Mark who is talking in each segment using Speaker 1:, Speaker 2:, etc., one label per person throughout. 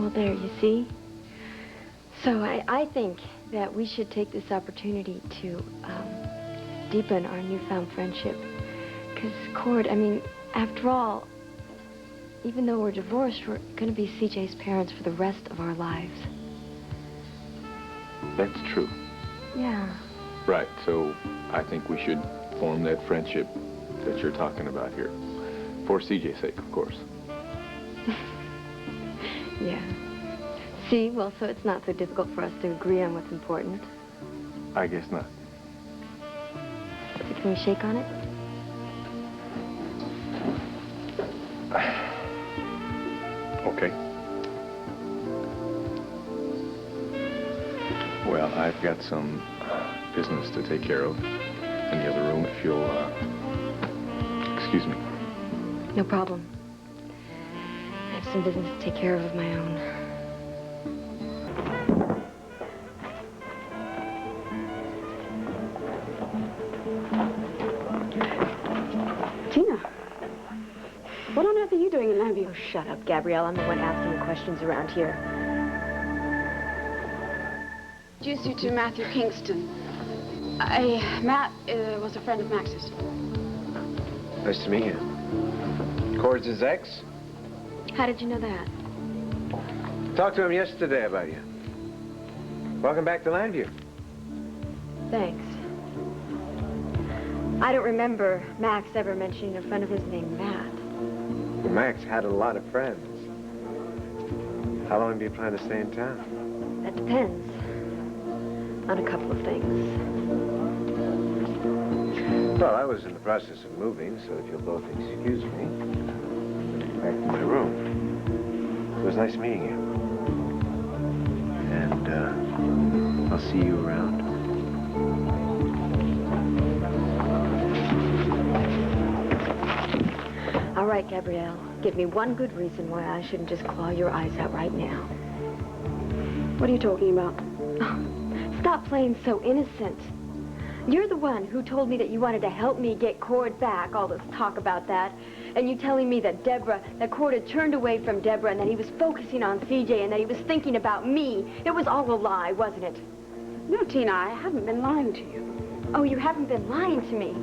Speaker 1: Well, there, you see? So I think that we should take this opportunity to deepen our newfound friendship. Because, Cord, I mean, after all, even though we're divorced, we're going to be CJ's parents for the rest of our lives.
Speaker 2: That's true.
Speaker 1: Yeah.
Speaker 2: Right, so I think we should form that friendship that you're talking about here. For CJ's sake, of course.
Speaker 1: Yeah. See, well, so it's not so difficult for us to agree on what's important.
Speaker 2: I guess not.
Speaker 1: So can we shake on it?
Speaker 2: Okay. Well, I've got some business to take care of in the other room, if you'll, excuse me.
Speaker 1: No problem. I have some business to take care of my own.
Speaker 3: Tina, what on earth are you doing in Llandview?
Speaker 1: Oh, shut up, Gabrielle. I'm the one asking the questions around here.
Speaker 3: Introduce you to Matthew Kingston. Matt was a friend of Max's.
Speaker 4: Nice to meet you. Cord's his ex?
Speaker 1: How did you know that?
Speaker 4: Talked to him yesterday about you. Welcome back to Llandview.
Speaker 1: Thanks. I don't remember Max ever mentioning a friend of his named Matt.
Speaker 4: Well, Max had a lot of friends. How long do you plan to stay in town?
Speaker 1: That depends on a couple of things.
Speaker 4: Well, I was in the process of moving, so if you'll both excuse me, back to my room. It was nice meeting you. And, I'll see you around.
Speaker 1: All right, Gabrielle. Give me one good reason why I shouldn't just claw your eyes out right now.
Speaker 3: What are you talking about?
Speaker 1: Oh, stop playing so innocent. You're the one who told me that you wanted to help me get Cord back, all this talk about that. And you telling me that Cord had turned away from Deborah and that he was focusing on CJ and that he was thinking about me. It was all a lie, wasn't it?
Speaker 3: No, Tina, I haven't been lying to you.
Speaker 1: Oh, you haven't been lying to me?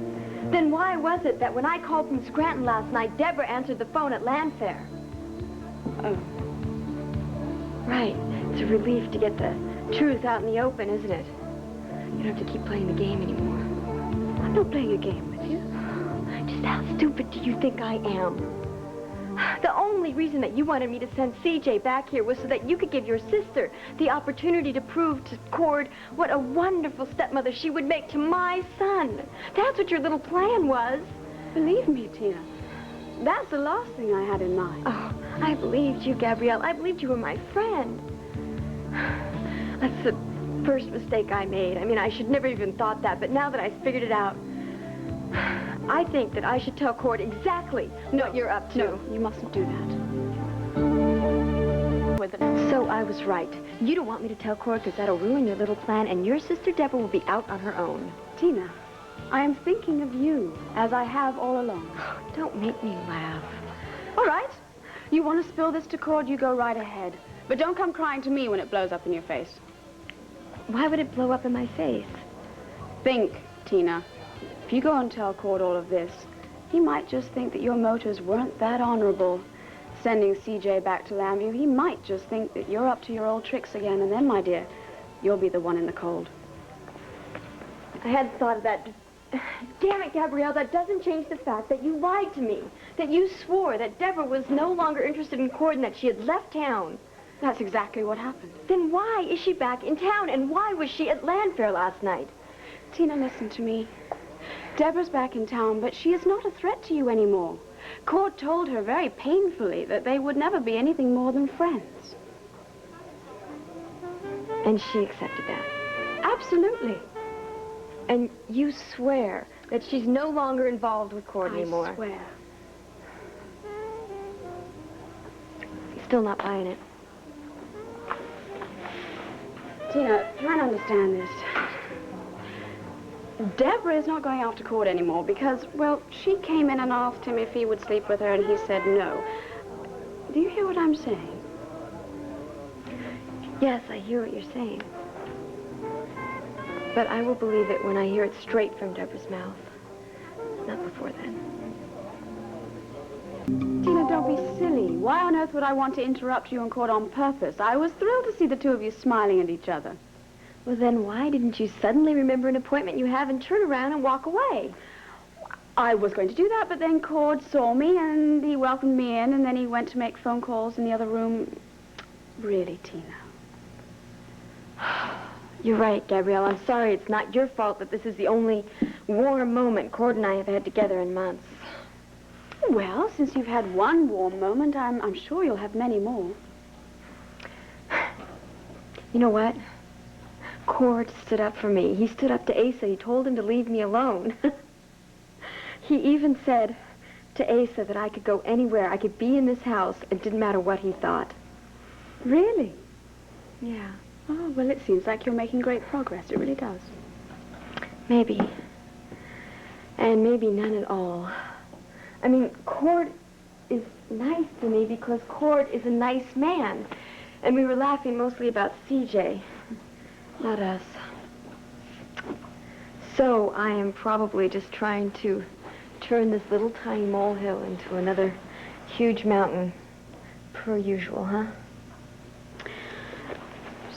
Speaker 1: Then why was it that when I called from Scranton last night, Deborah answered the phone at Llandview?
Speaker 3: Oh.
Speaker 1: Right. It's a relief to get the truth out in the open, isn't it? You don't have to keep playing the game anymore.
Speaker 3: I'm not playing a game with you.
Speaker 1: Just how stupid do you think I am? The only reason that you wanted me to send CJ back here was so that you could give your sister the opportunity to prove to Cord what a wonderful stepmother she would make to my son. That's what your little plan was.
Speaker 3: Believe me, Tina, that's the last thing I had in mind.
Speaker 1: Oh, I believed you, Gabrielle. I believed you were my friend. That's the first mistake I made. I mean, I should never even thought that, but now that I figured it out, I think that I should tell Cord exactly what you're up to.
Speaker 3: No, you mustn't do that.
Speaker 1: So I was right. You don't want me to tell Cord because that'll ruin your little plan, and your sister Deborah will be out on her own.
Speaker 3: Tina, I am thinking of you, as I have all along.
Speaker 1: Don't make me laugh.
Speaker 3: All right. You want to spill this to Cord, you go right ahead. But don't come crying to me when it blows up in your face.
Speaker 1: Why would it blow up in my face?
Speaker 3: Think, Tina. If you go and tell Cord all of this, he might just think that your motives weren't that honorable. Sending CJ back to Llandview, he might just think that you're up to your old tricks again, and then, my dear, you'll be the one in the cold.
Speaker 1: I hadn't thought of that. Damn it, Gabrielle, that doesn't change the fact that you lied to me. That you swore that Deborah was no longer interested in Cord and that she had left town.
Speaker 3: That's exactly what happened.
Speaker 1: Then why is she back in town, and why was she at Llandview last night?
Speaker 3: Tina, listen to me. Deborah's back in town, but she is not a threat to you anymore. Cord told her very painfully that they would never be anything more than friends.
Speaker 1: And she accepted that?
Speaker 3: Absolutely.
Speaker 1: And you swear that she's no longer involved with Cord anymore?
Speaker 3: I swear.
Speaker 1: You're still not buying it?
Speaker 3: Tina, try and understand this. Deborah is not going after Cord anymore because, well, she came in and asked him if he would sleep with her, and he said no. Do you hear what I'm saying?
Speaker 1: Yes, I hear what you're saying. But I will believe it when I hear it straight from Deborah's mouth. Not before then.
Speaker 3: Tina, don't be silly. Why on earth would I want to interrupt you in court on purpose? I was thrilled to see the two of you smiling at each other.
Speaker 1: Well, then why didn't you suddenly remember an appointment you have and turn around and walk away?
Speaker 3: I was going to do that, but then Cord saw me, and he welcomed me in, and then he went to make phone calls in the other room. Really, Tina.
Speaker 1: You're right, Gabrielle. I'm sorry it's not your fault that this is the only warm moment Cord and I have had together in months.
Speaker 3: Well, since you've had one warm moment, I'm sure you'll have many more.
Speaker 1: You know what? Cord stood up for me. He stood up to Asa. He told him to leave me alone. He even said to Asa that I could go anywhere. I could be in this house. It didn't matter what he thought.
Speaker 3: Really?
Speaker 1: Yeah.
Speaker 3: Oh, well, it seems like you're making great progress. It really does.
Speaker 1: Maybe. And maybe none at all. I mean, Cord is nice to me because Cord is a nice man. And we were laughing mostly about CJ, not us. So I am probably just trying to turn this little tiny molehill into another huge mountain, per usual, huh?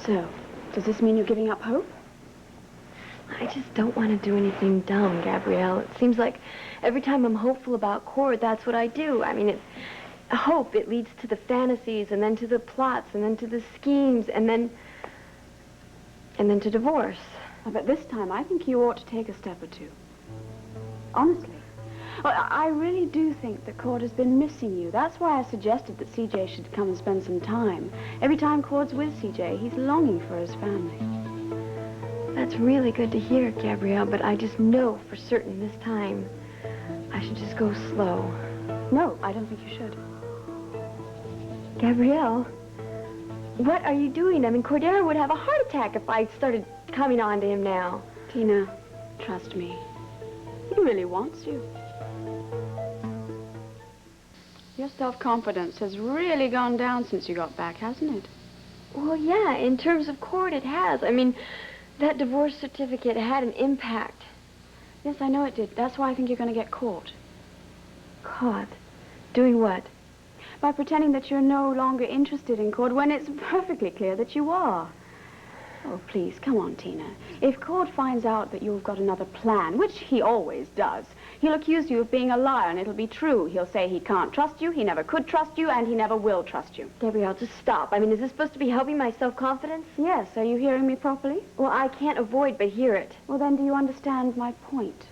Speaker 3: So, does this mean you're giving up hope?
Speaker 1: I just don't want to do anything dumb, Gabrielle. It seems like every time I'm hopeful about Cord, that's what I do. I mean, it's hope. It leads to the fantasies, and then to the plots, and then to the schemes, and then to divorce.
Speaker 3: But this time, I think you ought to take a step or two. Honestly. Well, I really do think that Cord has been missing you. That's why I suggested that CJ should come and spend some time. Every time Cord's with CJ, he's longing for his family.
Speaker 1: That's really good to hear, Gabrielle, but I just know for certain this time I should just go slow.
Speaker 3: No, I don't think you should.
Speaker 1: Gabrielle, what are you doing? I mean, Cordero would have a heart attack if I started coming on to him now.
Speaker 3: Tina, trust me. He really wants you. Your self-confidence has really gone down since you got back, hasn't it?
Speaker 1: Well, yeah, in terms of Cord, it has. I mean, that divorce certificate had an impact.
Speaker 3: Yes, I know it did. That's why I think you're going to get caught.
Speaker 1: Caught? Doing what?
Speaker 3: By pretending that you're no longer interested in Cord when it's perfectly clear that you are. Oh, please, come on, Tina. If Cord finds out that you've got another plan, which he always does, he'll accuse you of being a liar, and it'll be true. He'll say he can't trust you, he never could trust you, and he never will trust you.
Speaker 1: Gabrielle, just stop. I mean, is this supposed to be helping my self-confidence?
Speaker 3: Yes, are you hearing me properly?
Speaker 1: Well, I can't avoid but hear it.
Speaker 3: Well, then, do you understand my point?